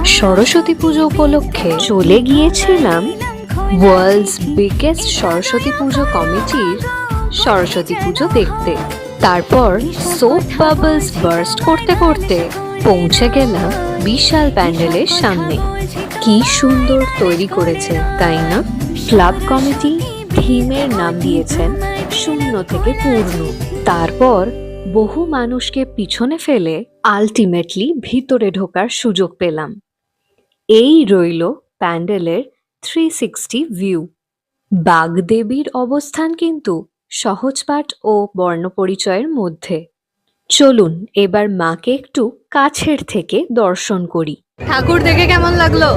সরস্বতী পুজো উপলক্ষে চলে গিয়েছিলাম ওয়ার্ল্ডস বিগেস্ট সরস্বতী পুজো কমিটির সরস্বতী পুজো দেখতে। তারপর সোপ বাবলস বার্স্ট করতে করতে পৌঁছে গেলাম বিশাল প্যান্ডেলের সামনে। কি সুন্দর তৈরি করেছে, তাই না? ক্লাব কমিটি থিমের নাম দিয়েছেন শূন্য থেকে পূর্ণ। তারপর বহু মানুষকে পিছনে ফেলে আলটিমেটলি ভিতরে ঢোকার সুযোগ পেলাম। এই রইল প্যান্ডেলের 360 ভিউ। বাগদেবীর অবস্থান কিন্তু সহজপাঠ ও বর্ণপরিচয়ের মধ্যে। চলুন এবার মাকে একটু কাছের থেকে দর্শন করি। ঠাকুর দেখে কেমন লাগলো?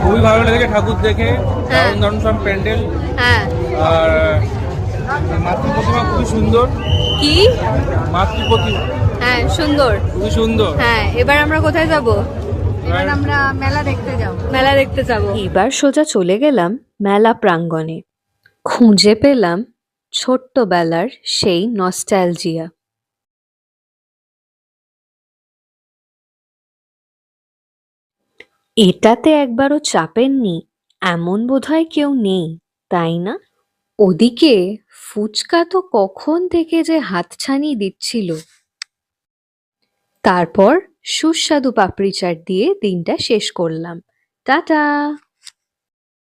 খুবই ভালো লেগেছে ঠাকুর দেখে, দারুণ দারুণ সব প্যান্ডেল। হ্যাঁ, আর মাতৃ প্রতিমা খুবই সুন্দর। কি মাতৃ প্রতিমা হ্যাঁ সুন্দর, খুবই সুন্দর। হ্যাঁ। এবার আমরা কোথায় যাব? এবার আমরা মেলা দেখতে যাব। মেলা দেখতে যাব। এবার সোজা চলে গেলাম মেলা প্রাঙ্গণে। খুঁজে পেলাম ছোট্টবেলার সেই নস্টালজিয়া। এটাতে একবারও চাপেননি এমন বোধহয় কেউ নেই, তাই না? ওদিকে ফুচকা তো কখন থেকে যে হাতছানি দিচ্ছিল। তারপর সুস্বাদু পাপড়ি চাট দিয়ে দিনটা শেষ করলাম। টাটা।